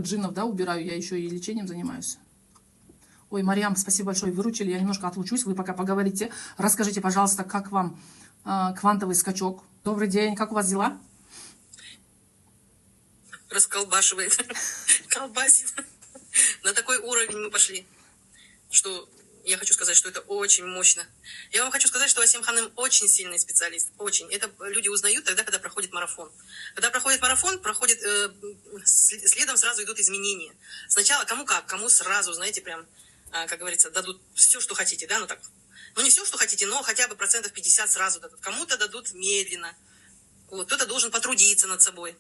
джиннов, да, убираю, я еще и лечением занимаюсь. Ой, Марьям, спасибо большое, выручили. Я немножко отлучусь, вы пока поговорите. Расскажите, пожалуйста, как вам квантовый скачок? Добрый день, как у вас дела? Расколбашивает, колбасит. На такой уровень мы пошли, что я хочу сказать, что это очень мощно. Я вам хочу сказать, что Асим Ханым очень сильный специалист, очень. Это люди узнают тогда, когда проходит марафон. Когда проходит марафон, следом сразу идут изменения. Сначала кому как, кому сразу, знаете, прям, как говорится, дадут все, что хотите, да, ну так. Ну не все, что хотите, но хотя бы 50% сразу дадут. Кому-то дадут медленно. Вот, кто-то должен потрудиться над собой.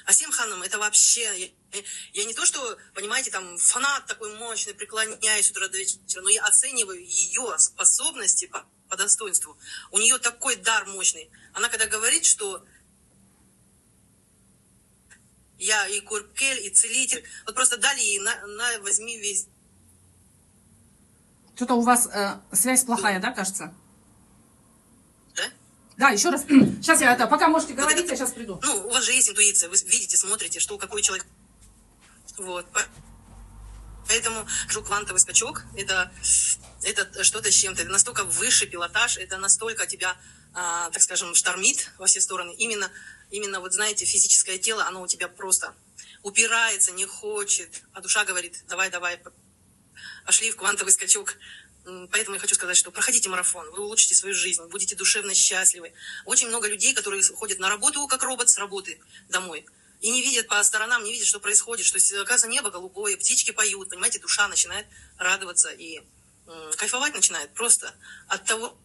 Асим Ханым, это вообще... Я не то, что, понимаете, там, фанат такой мощный, преклоняюсь с утра до вечера, но я оцениваю ее способности по достоинству. У нее такой дар мощный. Она когда говорит, что я и куркель, и целитель, вот просто дали ей, возьми весь... Что-то у вас связь плохая, да, кажется? Да? Да, еще раз. Сейчас я пока можете говорить, я сейчас приду. Ну, у вас же есть интуиция, вы видите, смотрите, что какой человек... Вот. Поэтому квантовый скачок это что-то с чем-то. Это настолько высший пилотаж, это настолько тебя, так скажем, штормит во все стороны. Именно вот знаете, физическое тело, оно у тебя просто упирается, не хочет, а душа говорит, давай, пошли в квантовый скачок. Поэтому я хочу сказать, что проходите марафон, вы улучшите свою жизнь, будете душевно счастливы. Очень много людей, которые ходят на работу, как робот, с работы домой. И не видят по сторонам, не видят, что происходит, что, оказывается, небо голубое, птички поют, понимаете, душа начинает радоваться и кайфовать начинает просто от того,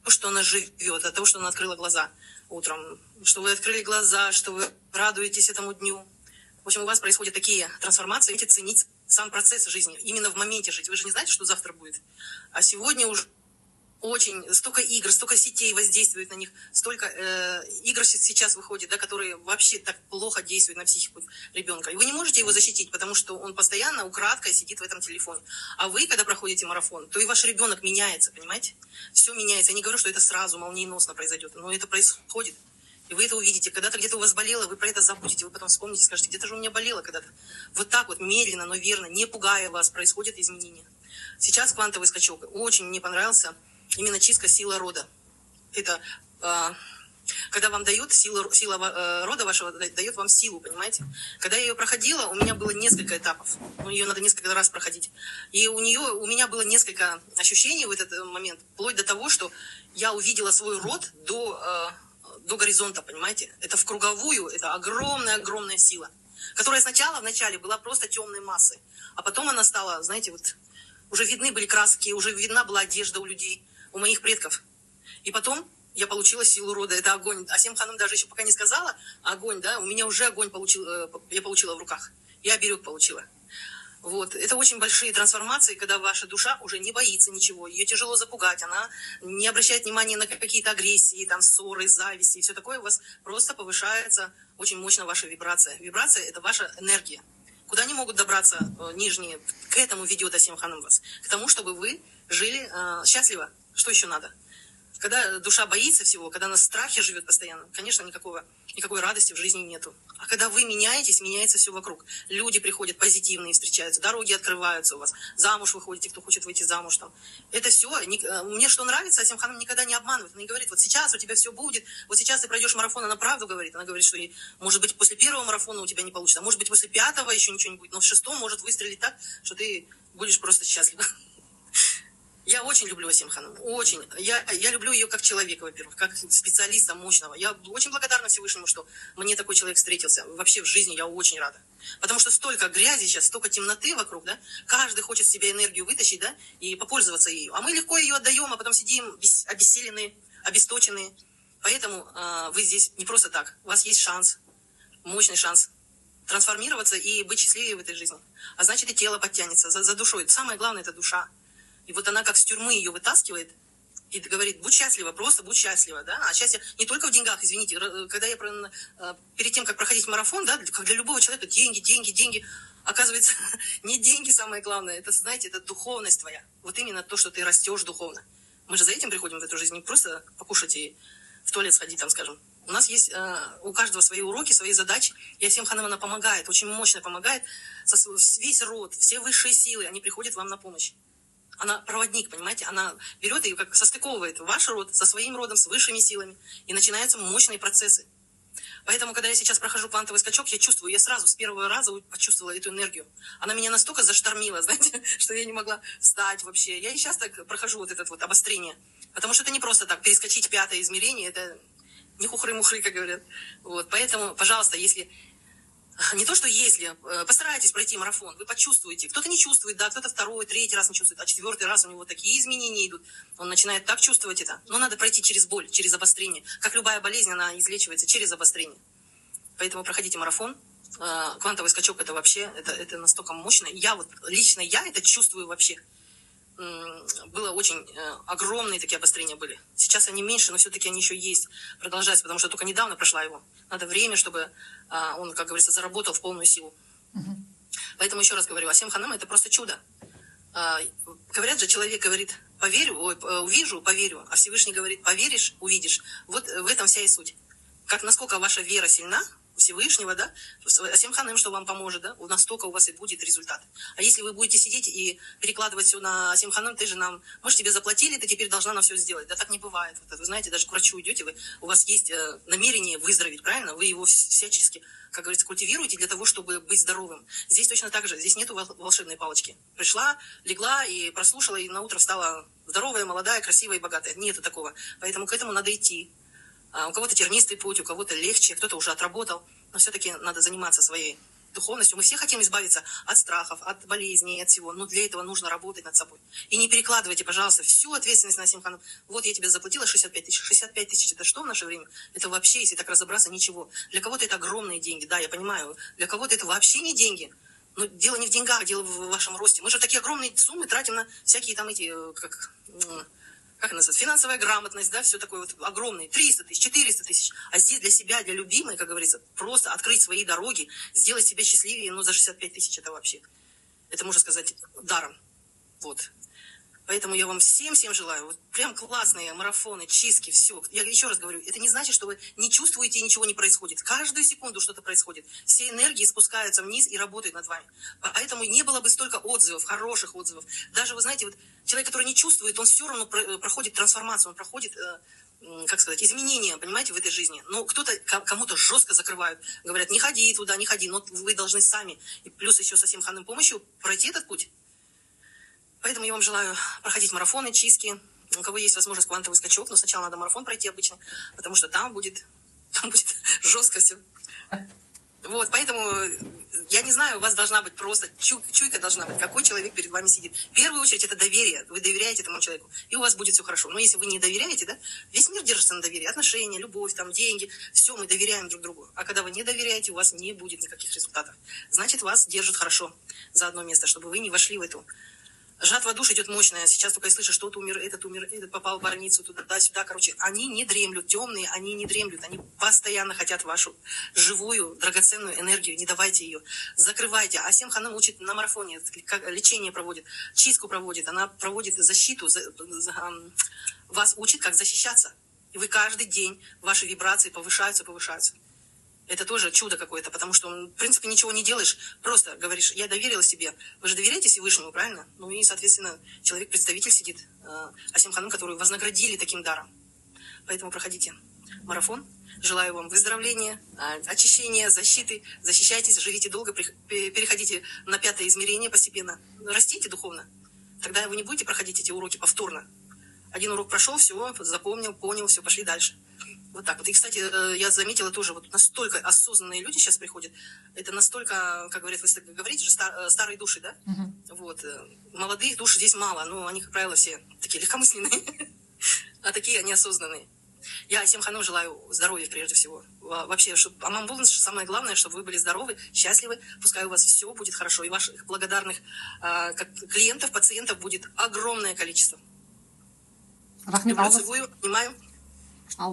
что она живет, от того, что она открыла глаза утром, что вы открыли глаза, что вы радуетесь этому дню. В общем, у вас происходят такие трансформации, будете ценить сам процесс жизни, именно в моменте жить. Вы же не знаете, что завтра будет. А сегодня уже очень столько игр, столько сетей воздействует на них, столько игр сейчас выходит, да, которые вообще так плохо действуют на психику ребенка. И вы не можете его защитить, потому что он постоянно украдкой сидит в этом телефоне. А вы, когда проходите марафон, то и ваш ребенок меняется, понимаете? Все меняется. Я не говорю, что это сразу молниеносно произойдет, но это происходит. И вы это увидите. Когда-то где-то у вас болело, вы про это забудете, вы потом вспомните, скажете, где-то же у меня болело когда-то. Вот так вот, медленно, но верно, не пугая вас, происходят изменения. Сейчас квантовый скачок очень мне понравился. Именно чистка сила рода. Это когда вам дают сила рода вашего, дает вам силу, понимаете? Когда я ее проходила, у меня было несколько этапов. Ее надо несколько раз проходить. И у меня было несколько ощущений в этот момент, вплоть до того, что я увидела свой род до горизонта, понимаете? Это в круговую, это огромная сила, которая сначала, вначале была просто темной массой, а потом она стала, знаете, вот уже видны были краски, уже видна была одежда у людей, у моих предков. И потом я получила силу рода, это огонь. Асим Ханым даже еще пока не сказала, огонь, да, у меня уже огонь я получила в руках. Я оберег получила. Вот. Это очень большие трансформации, когда ваша душа уже не боится ничего, ее тяжело запугать, она не обращает внимания на какие-то агрессии, там, ссоры, зависти и все такое, у вас просто повышается очень мощно ваша вибрация. Вибрация – это ваша энергия. Куда не могут добраться нижние, к этому ведет Асим Ханым вас, к тому, чтобы вы жили счастливо. Что еще надо? Когда душа боится всего, когда она в страхе живет постоянно, конечно, никакой радости в жизни нету. А когда вы меняетесь, меняется все вокруг. Люди приходят позитивные, встречаются, дороги открываются у вас, замуж выходите, кто хочет выйти замуж там. Это все. Мне что нравится, Асим Ханым никогда не обманывает. Она не говорит, вот сейчас у тебя все будет, вот сейчас ты пройдешь марафон, она правду говорит. Она говорит, что может быть после первого марафона у тебя не получится, а может быть после пятого еще ничего не будет, но в шестом может выстрелить так, что ты будешь просто счастлива. Я очень люблю Асим Ханым, очень. Я люблю ее как человека, во-первых, как специалиста мощного. Я очень благодарна Всевышнему, что мне такой человек встретился. Вообще в жизни я очень рада. Потому что столько грязи сейчас, столько темноты вокруг, да? Каждый хочет себе энергию вытащить, да? И попользоваться ею. А мы легко ее отдаем, а потом сидим обессиленные, обесточенные. Поэтому вы здесь не просто так. У вас есть шанс, мощный шанс трансформироваться и быть счастливее в этой жизни. А значит, и тело подтянется за душой. Самое главное – это душа. И вот она как с тюрьмы ее вытаскивает и говорит, будь счастлива, просто будь счастлива, да. А счастье не только в деньгах, извините. Когда я перед тем, как проходить марафон, да, как для любого человека, деньги. Оказывается, не деньги самое главное. Это, знаете, это духовность твоя. Вот именно то, что ты растешь духовно. Мы же за этим приходим в эту жизнь, не просто покушать и в туалет сходить, там, скажем. У нас есть у каждого свои уроки, свои задачи. И Асем Ханым, она помогает, очень мощно помогает. Весь род, все высшие силы, они приходят вам на помощь. Она проводник, понимаете? Она берет и как состыковывает ваш род со своим родом, с высшими силами. И начинаются мощные процессы. Поэтому, когда я сейчас прохожу квантовый скачок, я чувствую, я сразу с первого раза почувствовала эту энергию. Она меня настолько заштормила, знаете, что я не могла встать вообще. Я и сейчас так прохожу вот это вот обострение. Потому что это не просто так, перескочить 5-е измерение, это не хухры-мухры, как говорят. Вот, поэтому, пожалуйста, если... Не то, что если, постарайтесь пройти марафон, вы почувствуете. Кто-то не чувствует, да, кто-то 2-й, 3-й раз не чувствует, а 4-й раз у него такие изменения идут. Он начинает так чувствовать это. Но надо пройти через боль, через обострение. Как любая болезнь, она излечивается через обострение. Поэтому проходите марафон. Квантовый скачок это вообще, это настолько мощно. Лично я это чувствую вообще. Было очень огромные такие обострения были. Сейчас они меньше, но все-таки они еще есть, продолжаются, потому что только недавно прошла его. Надо время, чтобы он, как говорится, заработал в полную силу. Поэтому еще раз говорю, Асем Ханым это просто чудо. Говорят же, человек говорит, увижу, поверю, а Всевышний говорит, поверишь, увидишь. Вот в этом вся и суть. Как насколько ваша вера сильна, Всевышнего, да, Асем Ханым, что вам поможет, да, настолько у вас и будет результат. А если вы будете сидеть и перекладывать все на Асем Ханым, ты же нам, мы же тебе заплатили, ты теперь должна нам все сделать. Да так не бывает. Вот, вы знаете, даже к врачу идете, у вас есть намерение выздороветь, правильно? Вы его всячески, как говорится, культивируете для того, чтобы быть здоровым. Здесь точно так же, здесь нету волшебной палочки. Пришла, легла и прослушала, и на утро встала здоровая, молодая, красивая и богатая. Нету такого. Поэтому к этому надо идти. У кого-то тернистый путь, у кого-то легче, кто-то уже отработал. Но все-таки надо заниматься своей духовностью. Мы все хотим избавиться от страхов, от болезней, от всего. Но для этого нужно работать над собой. И не перекладывайте, пожалуйста, всю ответственность на Асем Ханым. Вот я тебе заплатила 65 тысяч. 65 тысяч это что в наше время? Это вообще, если так разобраться, ничего. Для кого-то это огромные деньги. Да, я понимаю. Для кого-то это вообще не деньги. Но дело не в деньгах, дело в вашем росте. Мы же такие огромные суммы тратим на всякие там эти, как это называется, финансовая грамотность, да, все такое вот огромное, 300 тысяч, 400 тысяч. А здесь для себя, для любимой, как говорится, просто открыть свои дороги, сделать себя счастливее, за 65 тысяч это вообще, это можно сказать, даром. Вот. Поэтому я вам всем желаю, вот прям классные марафоны, чистки, все. Я еще раз говорю, это не значит, что вы не чувствуете и ничего не происходит. Каждую секунду что-то происходит. Все энергии спускаются вниз и работают над вами. Поэтому не было бы столько отзывов, хороших отзывов. Даже, вы знаете, вот человек, который не чувствует, он все равно проходит трансформацию, он проходит, как сказать, изменения, понимаете, в этой жизни. Но кто-то, кому-то жестко закрывают, говорят, не ходи туда, не ходи, но вы должны сами. И плюс еще со Асем Ханым помощью пройти этот путь. Поэтому я вам желаю проходить марафоны, чистки. У кого есть возможность квантовый скачок, но сначала надо марафон пройти обычно, потому что там будет жестко все. Вот, поэтому, я не знаю, у вас должна быть просто, чуйка должна быть, какой человек перед вами сидит. В первую очередь это доверие, вы доверяете этому человеку, и у вас будет все хорошо. Но если вы не доверяете, да, весь мир держится на доверии, отношения, любовь, там, деньги, все мы доверяем друг другу. А когда вы не доверяете, у вас не будет никаких результатов. Значит, вас держат хорошо за одно место, чтобы вы не вошли в эту... Жатва душ идет мощная. Сейчас только я слышу, что умер, этот попал в больницу, туда-сюда. Короче, они не дремлют, темные, они не дремлют. Они постоянно хотят вашу живую, драгоценную энергию. Не давайте ее. Закрывайте. Асем Ханым учит на марафоне, лечение проводит, чистку проводит. Она проводит защиту, вас учит, как защищаться. И вы каждый день, ваши вибрации повышаются. Это тоже чудо какое-то, потому что, в принципе, ничего не делаешь, просто говоришь, я доверилась тебе. Вы же доверяете Всевышнему, правильно? Ну и, соответственно, человек-представитель сидит, Асем Ханым, которую вознаградили таким даром. Поэтому проходите марафон. Желаю вам выздоровления, очищения, защиты. Защищайтесь, живите долго, переходите на 5-е измерение постепенно. Растите духовно. Тогда вы не будете проходить эти уроки повторно. Один урок прошел, все, запомнил, понял, все, пошли дальше. Вот так вот. И, кстати, я заметила тоже, вот настолько осознанные люди сейчас приходят. Это настолько, как говорят, вы говорите же, старые души, да? Вот. Молодых душ здесь мало, но они, как правило, все такие легкомысленные. А такие они осознанные. Я Асем Ханым желаю здоровья прежде всего. Вообще, чтобы Аман Булн, самое главное, чтобы вы были здоровы, счастливы. Пускай у вас все будет хорошо. И ваших благодарных клиентов, пациентов будет огромное количество. Рахмет, Люблю, целую, обнимаю.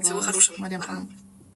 Всего хорошего. Мариам Ханым.